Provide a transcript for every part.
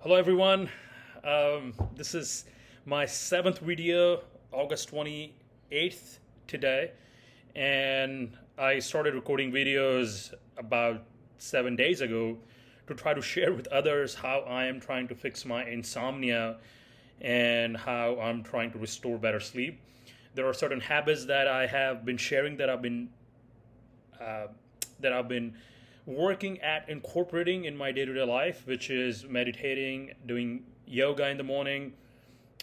Hello, everyone. This is my seventh video, August 28th today. And I started recording videos about 7 days ago to try to share with others how I am trying to fix my insomnia and how I'm trying to restore better sleep. There are certain habits that I have been sharing uh, that I've been working at incorporating in my day-to-day life, which is meditating, doing yoga in the morning,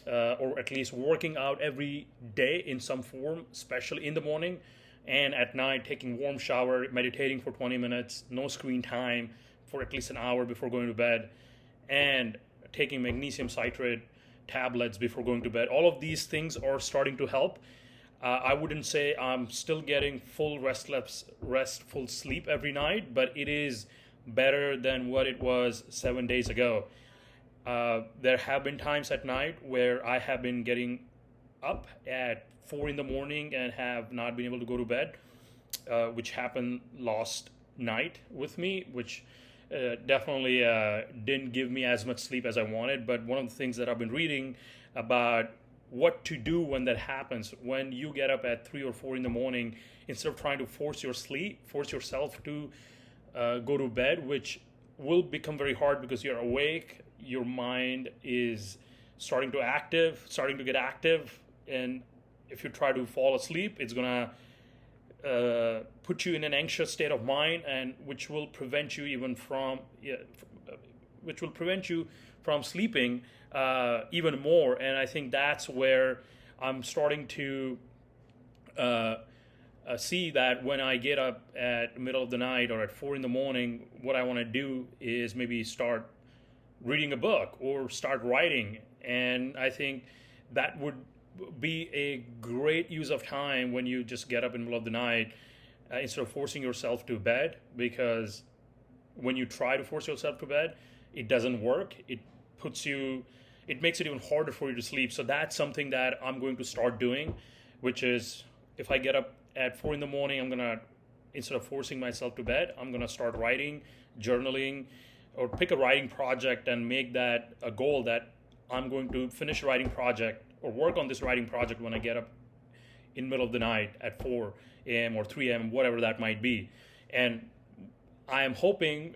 or at least working out every day in some form, especially in the morning, and at night taking warm shower, meditating for 20 minutes, no screen time for at least an hour before going to bed, and taking magnesium citrate tablets before going to bed. All of these things are starting to help. I wouldn't say I'm still getting restful sleep every night, but it is better than what it was 7 days ago. There have been times at night where I have been getting up at 4 in the morning and have not been able to go to bed, which happened last night with me, which definitely didn't give me as much sleep as I wanted. But one of the things that I've been reading about what to do when that happens, when you get up at 3 or 4 in the morning, instead of trying to force yourself to go to bed, which will become very hard because you're awake, your mind is starting to get active, and if you try to fall asleep, it's gonna put you in an anxious state of mind, and which will prevent you from sleeping even more. And I think that's where I'm starting to see that when I get up at the middle of the night or at 4 in the morning, what I want to do is maybe start reading a book or start writing. And I think that would be a great use of time when you just get up in the middle of the night, instead of forcing yourself to bed, because when you try to force yourself to bed, it doesn't work. It makes it even harder for you to sleep. So that's something that I'm going to start doing, which is if I get up at 4 in the morning, instead of forcing myself to bed, I'm gonna start writing, journaling, or pick a writing project and make that a goal that I'm going to finish a writing project or work on this writing project when I get up in the middle of the night at 4 a.m. or 3 a.m., whatever that might be. And I am hoping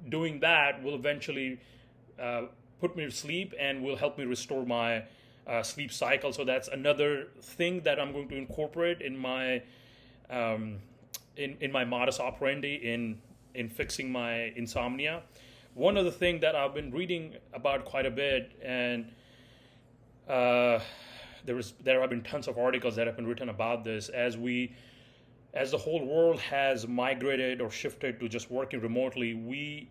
doing that will eventually put me to sleep and will help me restore my sleep cycle. So that's another thing that I'm going to incorporate in my in my modus operandi in fixing my insomnia. One other thing that I've been reading about quite a bit, and there have been tons of articles that have been written about this, as the whole world has migrated or shifted to just working remotely, we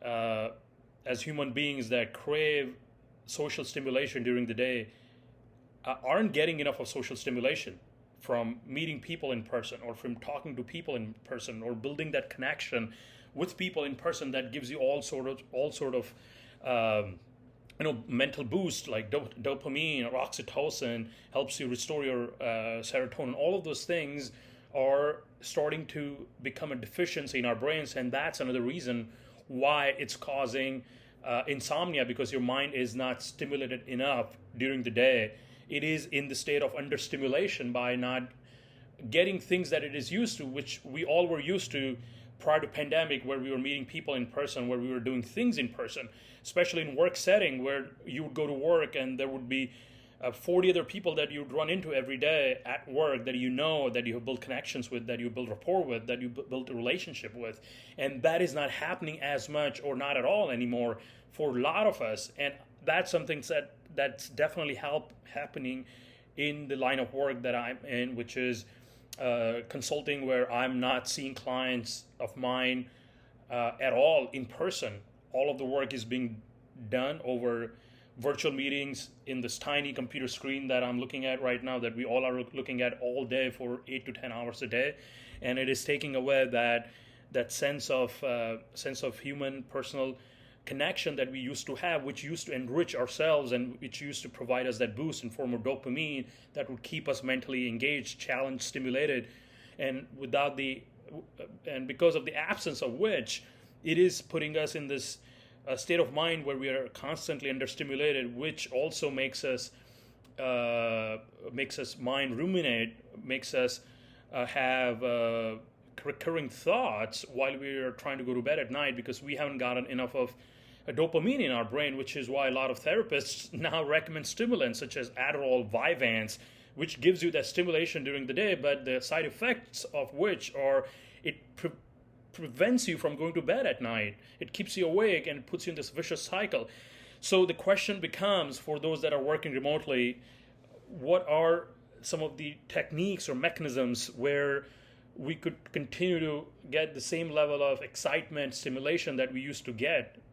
as human beings that crave social stimulation during the day aren't getting enough of social stimulation from meeting people in person, or from talking to people in person, or building that connection with people in person that gives you all sort of mental boost, like dopamine or oxytocin, helps you restore your serotonin. All of those things are starting to become a deficiency in our brains, and that's another reason why it's causing insomnia, because your mind is not stimulated enough during the day. It is in the state of understimulation by not getting things that it is used to, which we all were used to prior to pandemic, where we were meeting people in person, where we were doing things in person, especially in work setting, where you would go to work and there would be 40 other people that you'd run into every day at work that that you have built connections with, that you build rapport with, that you build a relationship with. And that is not happening as much, or not at all anymore, for a lot of us. And that's something that's definitely happening in the line of work that I'm in, which is consulting, where I'm not seeing clients of mine at all in person. All of the work is being done over virtual meetings in this tiny computer screen that I'm looking at right now, that we all are looking at all day for 8 to 10 hours a day. And it is taking away that sense of human personal connection that we used to have, which used to enrich ourselves, and which used to provide us that boost in form of dopamine that would keep us mentally engaged, challenged, stimulated. And because of the absence of which, it is putting us in this a state of mind where we are constantly understimulated, which also makes us mind ruminate, makes us have recurring thoughts while we are trying to go to bed at night, because we haven't gotten enough of dopamine in our brain, which is why a lot of therapists now recommend stimulants such as Adderall, Vyvanse, which gives you that stimulation during the day, but the side effects of which are it prevents you from going to bed at night. It keeps you awake and puts you in this vicious cycle. So the question becomes, for those that are working remotely, what are some of the techniques or mechanisms where we could continue to get the same level of excitement, stimulation that we used to get